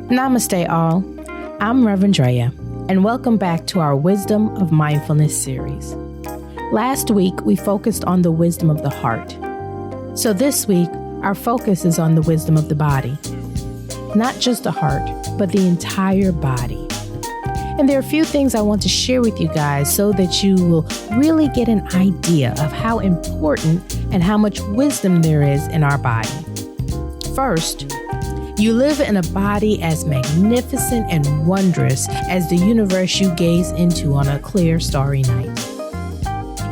Namaste, all. I'm Reverend Drea, and welcome back to our Wisdom of Mindfulness series. Last week, we focused on the wisdom of the heart. So this week, our focus is on the wisdom of the body. Not just the heart, but the entire body. And there are a few things I want to share with you guys so that you will really get an idea of how important and how much wisdom there is in our body. First, you live in a body as magnificent and wondrous as the universe you gaze into on a clear, starry night.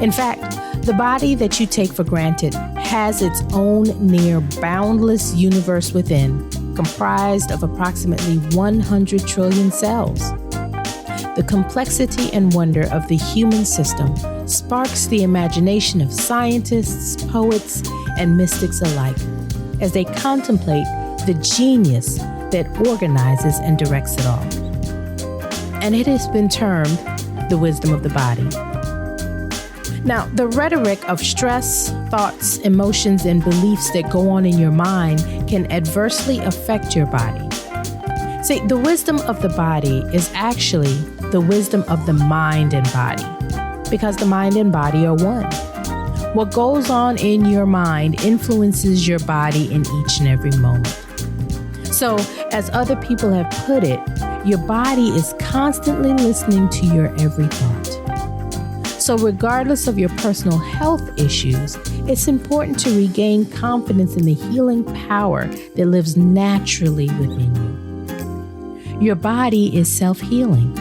In fact, the body that you take for granted has its own near boundless universe within, comprised of approximately 100 trillion cells. The complexity and wonder of the human system sparks the imagination of scientists, poets, and mystics alike as they contemplate the genius that organizes and directs it all. And it has been termed the wisdom of the body. Now, the rhetoric of stress, thoughts, emotions, and beliefs that go on in your mind can adversely affect your body. See, the wisdom of the body is actually the wisdom of the mind and body, because the mind and body are one. What goes on in your mind influences your body in each and every moment. So, as other people have put it, your body is constantly listening to your every thought. So, regardless of your personal health issues, it's important to regain confidence in the healing power that lives naturally within you. Your body is self-healing.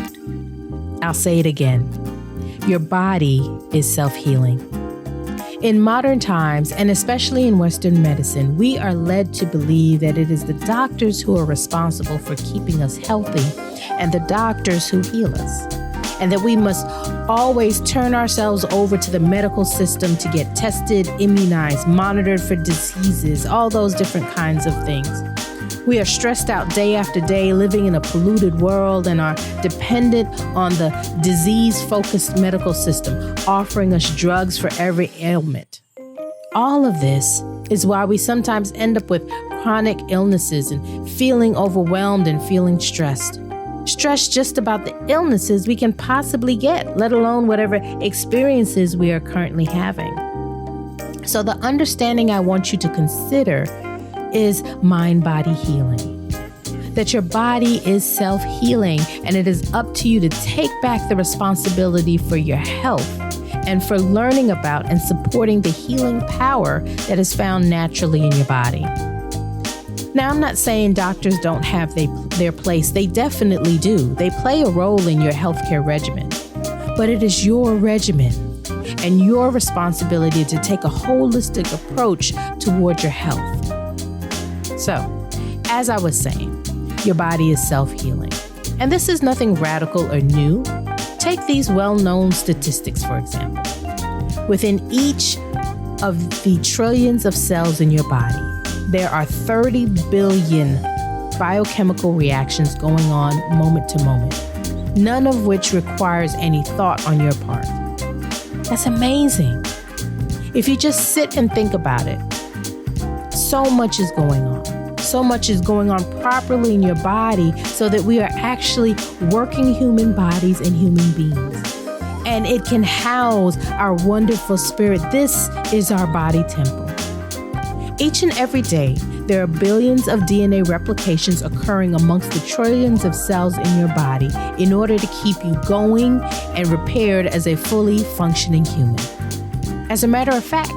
I'll say it again. Your body is self-healing. In modern times, and especially in Western medicine, we are led to believe that it is the doctors who are responsible for keeping us healthy and the doctors who heal us, and that we must always turn ourselves over to the medical system to get tested, immunized, monitored for diseases, all those different kinds of things. We are stressed out day after day, living in a polluted world, and are dependent on the disease-focused medical system, offering us drugs for every ailment. All of this is why we sometimes end up with chronic illnesses and feeling overwhelmed and feeling stressed. Stressed just about the illnesses we can possibly get, let alone whatever experiences we are currently having. So the understanding I want you to consider is mind-body healing. That your body is self-healing, and it is up to you to take back the responsibility for your health and for learning about and supporting the healing power that is found naturally in your body. Now, I'm not saying doctors don't have their place. They definitely do. They play a role in your healthcare regimen. But it is your regimen and your responsibility to take a holistic approach toward your health. So, as I was saying, your body is self-healing. And this is nothing radical or new. Take these well-known statistics, for example. Within each of the trillions of cells in your body, there are 30 billion biochemical reactions going on moment to moment, none of which requires any thought on your part. That's amazing. If you just sit and think about it, so much is going on. So much is going on properly in your body so that we are actually working human bodies and human beings. And it can house our wonderful spirit. This is our body temple. Each and every day, there are billions of DNA replications occurring amongst the trillions of cells in your body in order to keep you going and repaired as a fully functioning human. As a matter of fact,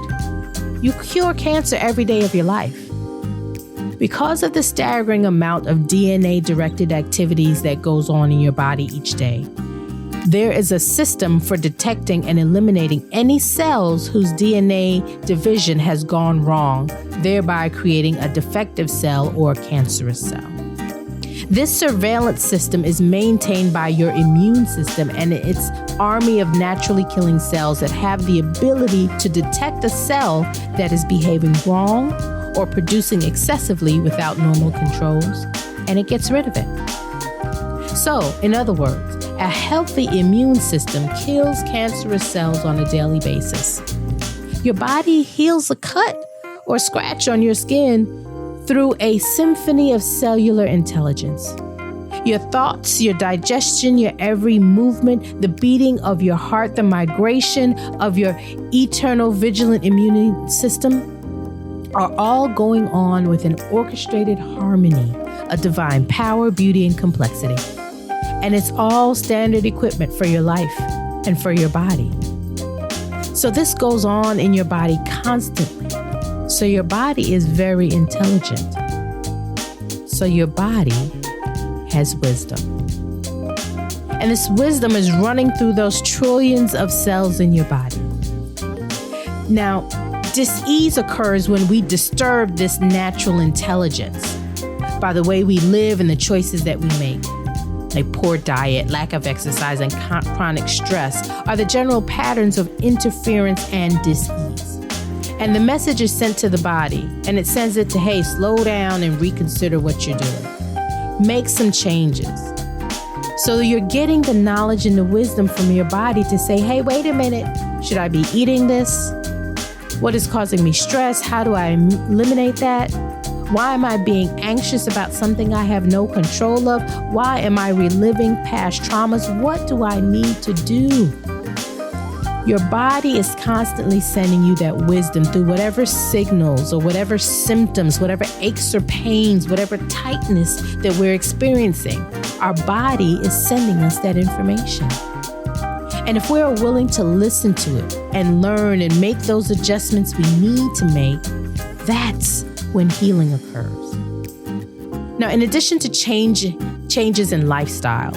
you cure cancer every day of your life. Because of the staggering amount of DNA-directed activities that goes on in your body each day, there is a system for detecting and eliminating any cells whose DNA division has gone wrong, thereby creating a defective cell or cancerous cell. This surveillance system is maintained by your immune system and its army of naturally killing cells that have the ability to detect a cell that is behaving wrong or producing excessively without normal controls, and it gets rid of it. So, in other words, A healthy immune system kills cancerous cells on a daily basis. Your body heals a cut or scratch on your skin through a symphony of cellular intelligence. Your thoughts, your digestion, your every movement, the beating of your heart, the migration of your eternal vigilant immune system are all going on with an orchestrated harmony, a divine power, beauty, and complexity. And it's all standard equipment for your life and for your body. So this goes on in your body constantly. So your body is very intelligent. So your body has wisdom. And this wisdom is running through those trillions of cells in your body. Now, dis-ease occurs when we disturb this natural intelligence by the way we live and the choices that we make. Like poor diet, lack of exercise, and chronic stress are the general patterns of interference and dis-ease. And the message is sent to the body, and it sends it to, hey, slow down and reconsider what you're doing. Make some changes. So you're getting the knowledge and the wisdom from your body to say, hey, wait a minute, should I be eating this? What is causing me stress? How do I eliminate that? Why am I being anxious about something I have no control of? Why am I reliving past traumas? What do I need to do? Your body is constantly sending you that wisdom through whatever signals or whatever symptoms, whatever aches or pains, whatever tightness that we're experiencing. Our body is sending us that information. And if we're willing to listen to it and learn and make those adjustments we need to make, that's when healing occurs. Now, in addition to changes in lifestyle,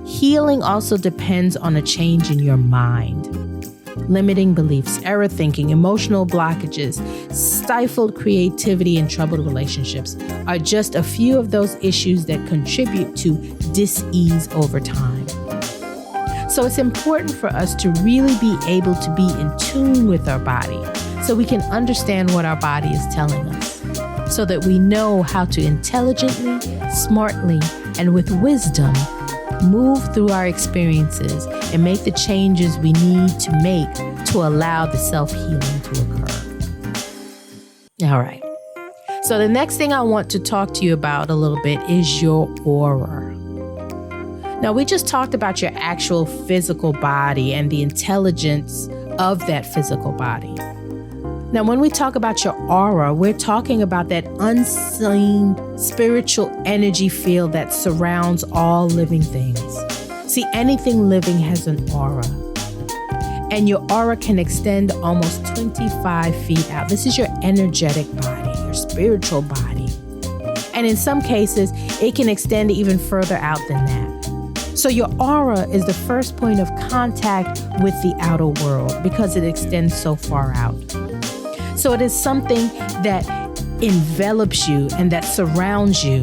healing also depends on a change in your mind. Limiting beliefs, error thinking, emotional blockages, stifled creativity, and troubled relationships are just a few of those issues that contribute to dis-ease over time. So it's important for us to really be able to be in tune with our body so we can understand what our body is telling us, so that we know how to intelligently, smartly, and with wisdom move through our experiences and make the changes we need to make to allow the self-healing to occur. All right. So the next thing I want to talk to you about a little bit is your aura. Now, we just talked about your actual physical body and the intelligence of that physical body. Now, when we talk about your aura, we're talking about that unseen spiritual energy field that surrounds all living things. See, anything living has an aura. And your aura can extend almost 25 feet out. This is your energetic body, your spiritual body. And in some cases, it can extend even further out than that. So your aura is the first point of contact with the outer world because it extends so far out. So it is something that envelops you and that surrounds you,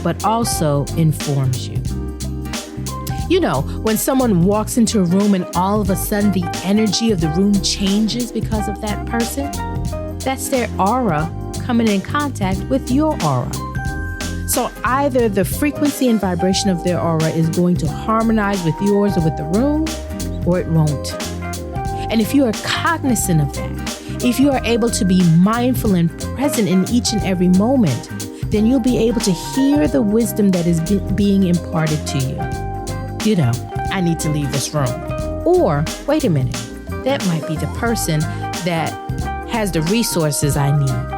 but also informs you. You know, when someone walks into a room and all of a sudden the energy of the room changes because of that person, that's their aura coming in contact with your aura. So either the frequency and vibration of their aura is going to harmonize with yours or with the room, or it won't. And if you are cognizant of that, if you are able to be mindful and present in each and every moment, then you'll be able to hear the wisdom that is being imparted to you. You know, I need to leave this room. Or, wait a minute, that might be the person that has the resources I need.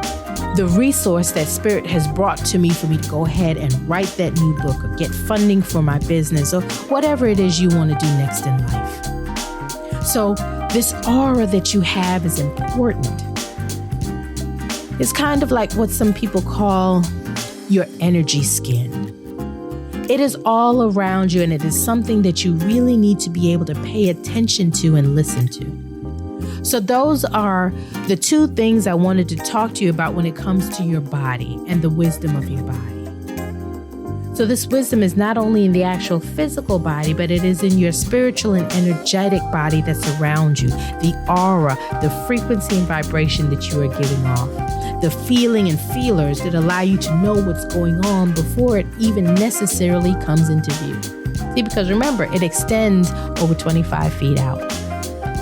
The resource that Spirit has brought to me for me to go ahead and write that new book or get funding for my business or whatever it is you want to do next in life. So this aura that you have is important. It's kind of like what some people call your energy skin. It is all around you, and it is something that you really need to be able to pay attention to and listen to. So those are the two things I wanted to talk to you about when it comes to your body and the wisdom of your body. So this wisdom is not only in the actual physical body, but it is in your spiritual and energetic body that's around you. The aura, the frequency and vibration that you are giving off. The feeling and feelers that allow you to know what's going on before it even necessarily comes into view. See, because remember, it extends over 25 feet out.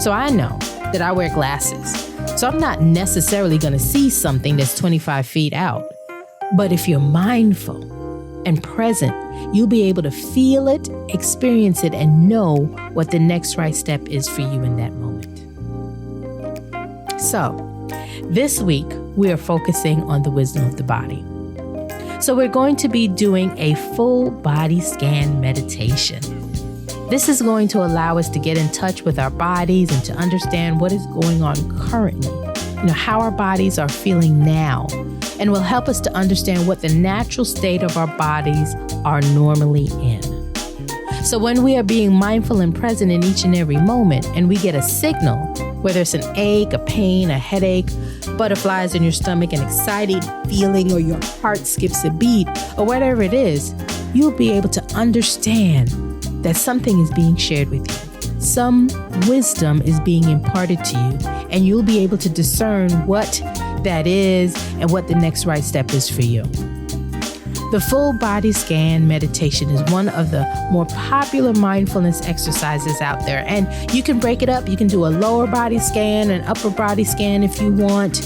So I know that I wear glasses, so I'm not necessarily going to see something that's 25 feet out. But if you're mindful and present, you'll be able to feel it, experience it, and know what the next right step is for you in that moment. So, this week, we are focusing on the wisdom of the body. So we're going to be doing a full body scan meditation. This is going to allow us to get in touch with our bodies and to understand what is going on currently, how our bodies are feeling now, and will help us to understand what the natural state of our bodies are normally in. So when we are being mindful and present in each and every moment, and we get a signal, whether it's an ache, a pain, a headache, butterflies in your stomach, an excited feeling, or your heart skips a beat, or whatever it is, you'll be able to understand that something is being shared with you. Some wisdom is being imparted to you, and you'll be able to discern what that is and what the next right step is for you. The full body scan meditation is one of the more popular mindfulness exercises out there. And you can break it up. You can do a lower body scan, an upper body scan if you want.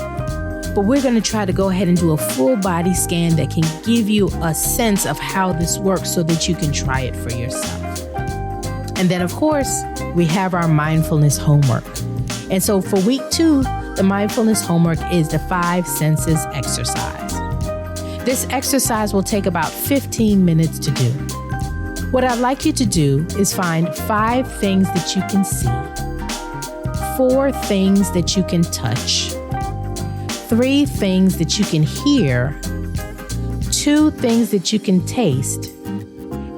But we're going to try to go ahead and do a full body scan that can give you a sense of how this works so that you can try it for yourself. And then, of course, we have our mindfulness homework. And so for week 2, the mindfulness homework is the 5 senses exercise. This exercise will take about 15 minutes to do. What I'd like you to do is find 5 things that you can see, 4 things that you can touch, 3 things that you can hear, 2 things that you can taste,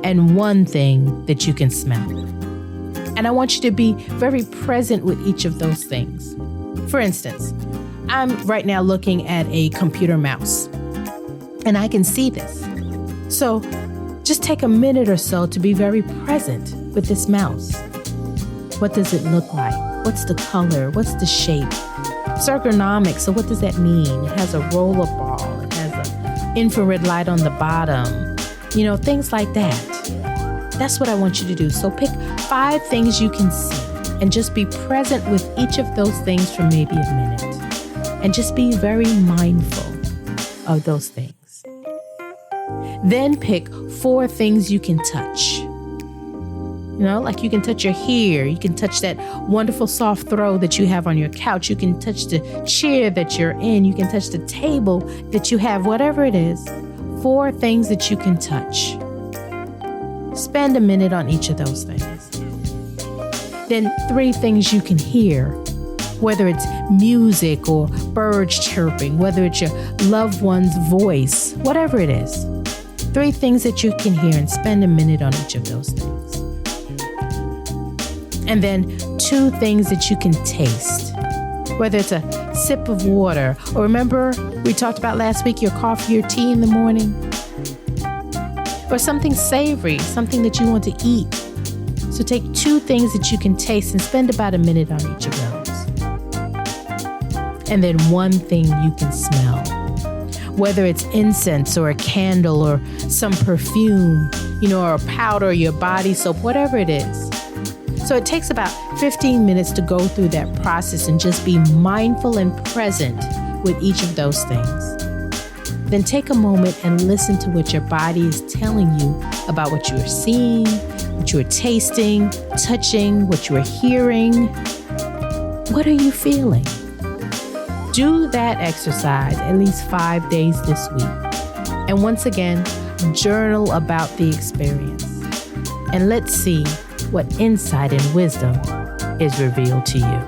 and 1 thing that you can smell. And I want you to be very present with each of those things. For instance, I'm right now looking at a computer mouse. And I can see this. So just take a minute or so to be very present with this mouse. What does it look like? What's the color? What's the shape? It's ergonomic. So what does that mean? It has a roller ball. It has an infrared light on the bottom. Things like that. That's what I want you to do. So pick 5 things you can see and just be present with each of those things for maybe a minute. And just be very mindful of those things. Then pick 4 things you can touch. Like you can touch your hair. You can touch that wonderful soft throw that you have on your couch. You can touch the chair that you're in. You can touch the table that you have, whatever it is. 4 things that you can touch. Spend a minute on each of those things. Then 3 things you can hear, whether it's music or birds chirping, whether it's your loved one's voice, whatever it is. 3 things that you can hear, and spend a minute on each of those things. And then 2 things that you can taste, whether it's a sip of water, or remember we talked about last week, your coffee or tea in the morning, or something savory, something that you want to eat. So take 2 things that you can taste and spend about a minute on each of those. And then 1 thing you can smell. Whether it's incense or a candle or some perfume, or a powder, your body soap, whatever it is. So it takes about 15 minutes to go through that process and just be mindful and present with each of those things. Then take a moment and listen to what your body is telling you about what you are seeing, what you are tasting, touching, what you are hearing. What are you feeling? Do that exercise at least 5 days this week. And once again, journal about the experience. And let's see what insight and wisdom is revealed to you.